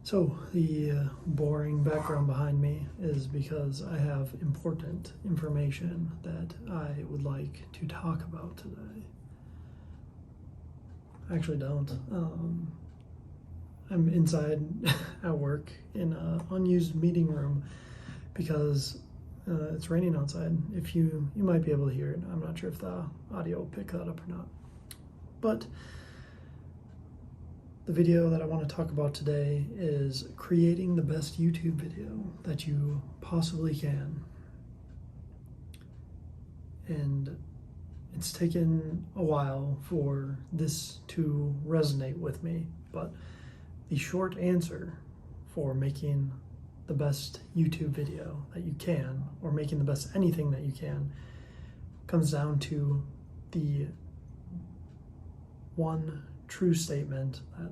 So the boring background behind me is because I have important information that I would like to talk about today. I actually don't. I'm inside at work in an unused meeting room because it's raining outside. If you might be able to hear it. I'm not sure if the audio will pick that up or not. But the video that I want to talk about today is creating the best YouTube video that you possibly can. And it's taken a while for this to resonate with me, but the short answer for making the best YouTube video that you can, or making the best anything that you can, comes down to the one true statement that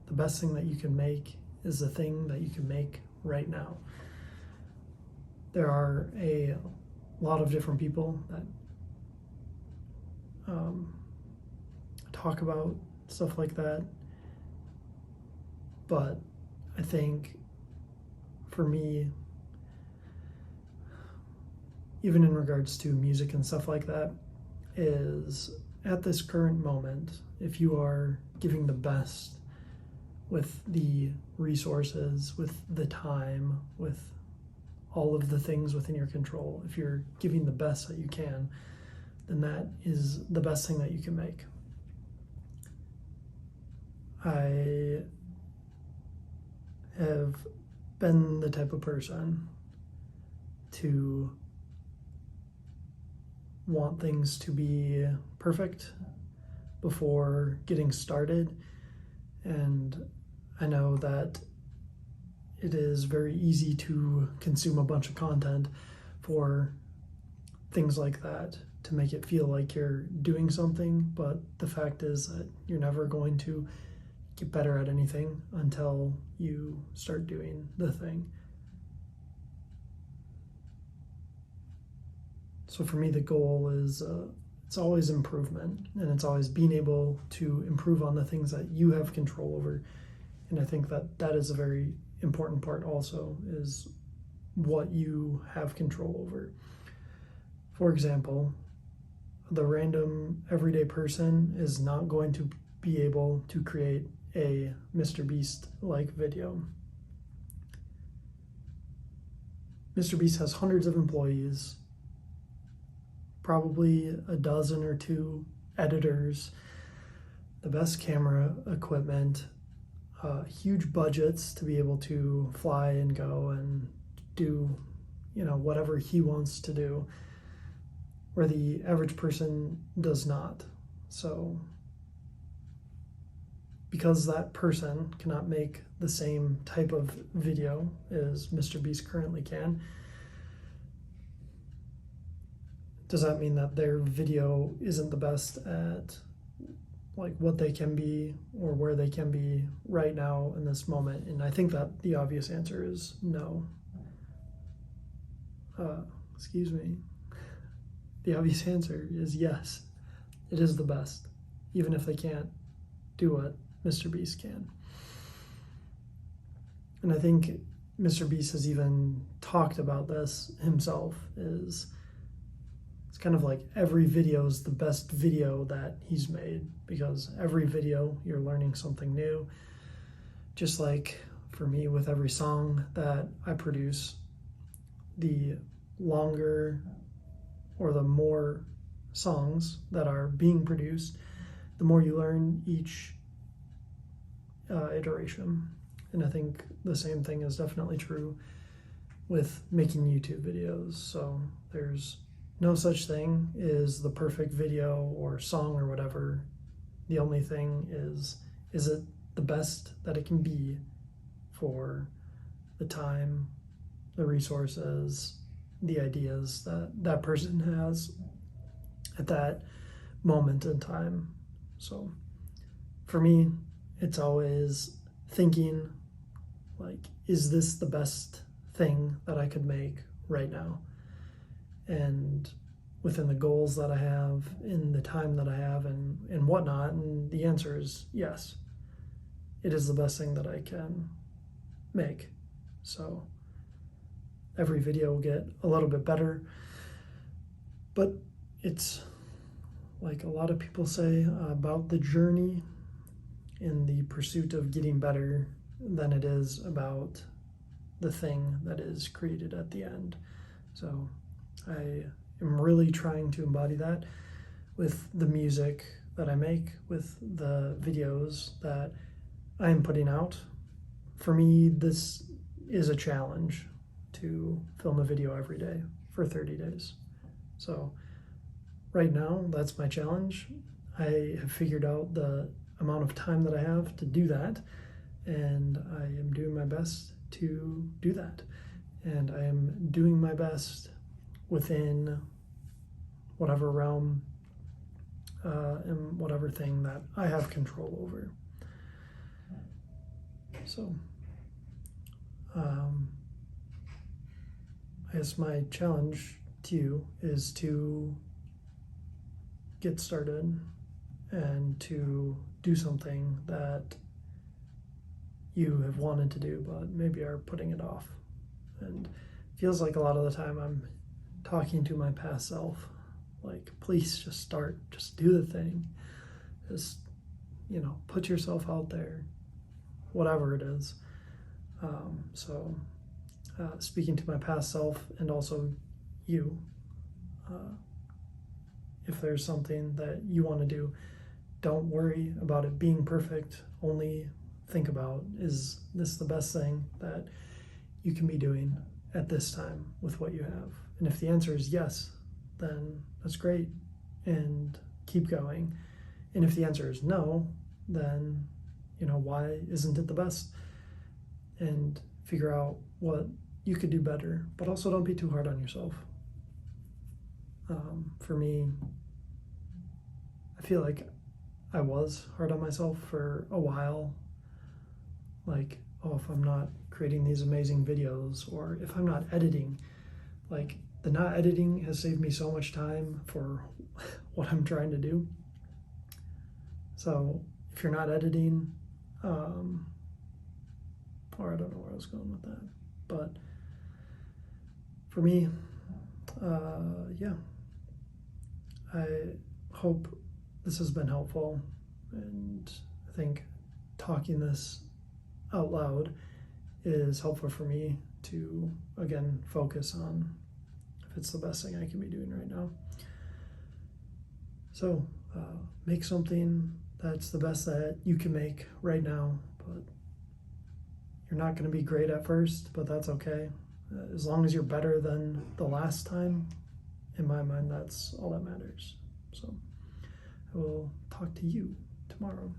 the best thing that you can make is the thing that you can make right now. There are a lot of different people that talk about stuff like that, but I think for me, even in regards to music and stuff like that, is at this current moment, if you are giving the best with the resources, with the time, with all of the things within your control, if you're giving the best that you can, then that is the best thing that you can make. I have been the type of person to want things to be perfect before getting started, and I know that it is very easy to consume a bunch of content for things like that to make it feel like you're doing something, but the fact is that you're never going to get better at anything until you start doing the thing. So for me, the goal is it's always improvement, and it's always being able to improve on the things that you have control over. And I think that that is a very important part also, is what you have control over. For example, the random everyday person is not going to be able to create a Mr. Beast-like video. Mr. Beast has hundreds of employees, probably a dozen or two editors, the best camera equipment, huge budgets to be able to fly and go and do, whatever he wants to do, where the average person does not. So because that person cannot make the same type of video as Mr. Beast currently can, does that mean that their video isn't the best at like what they can be or where they can be right now in this moment? And I think that the obvious answer is no. Excuse me. The obvious answer is yes. It is the best, even if they can't do what Mr. Beast can. And I think Mr. Beast has even talked about this himself, is it's kind of like every video is the best video that he's made, because every video you're learning something new. Just like for me with every song that I produce, the longer or the more songs that are being produced, the more you learn each iteration. And I think the same thing is definitely true with making YouTube videos. So there's no such thing as the perfect video or song or whatever. The only thing is it the best that it can be for the time, the resources, the ideas that that person has at that moment in time. So for me, it's always thinking like, is this the best thing that I could make right now? And within the goals that I have, in the time that I have, and whatnot. And the answer is yes. It is the best thing that I can make. So every video will get a little bit better, but it's like a lot of people say about the journey in the pursuit of getting better than it is about the thing that is created at the end. So I am really trying to embody that with the music that I make, with the videos that I am putting out. For me, this is a challenge to film a video every day for 30 days. So right now, that's my challenge. I have figured out the amount of time that I have to do that, and I am doing my best to do that. And I am doing my best within whatever realm and whatever thing that I have control over. So I guess my challenge to you is to get started and to do something that you have wanted to do but maybe are putting it off. And it feels like a lot of the time I'm talking to my past self, like, please just start, just do the thing, just, you know, put yourself out there, whatever it is. Speaking to my past self and also you, if there's something that you want to do, don't worry about it being perfect. Only think about, is this the best thing that you can be doing at this time with what you have? And if the answer is yes, then that's great, and keep going. And if the answer is no, then, you know, why isn't it the best? And figure out what you could do better, but also don't be too hard on yourself. For me, I feel like I was hard on myself for a while. Like, oh, if I'm not creating these amazing videos, or if I'm not editing, like, the not editing has saved me so much time for what I'm trying to do. So if you're not editing, or I don't know where I was going with that, but for me, yeah, I hope this has been helpful, and I think talking this out loud is helpful for me to, again, focus on if it's the best thing I can be doing right now. So make something that's the best that you can make right now, but you're not going to be great at first, but that's okay. As long as you're better than the last time, in my mind, that's all that matters. So I will talk to you tomorrow.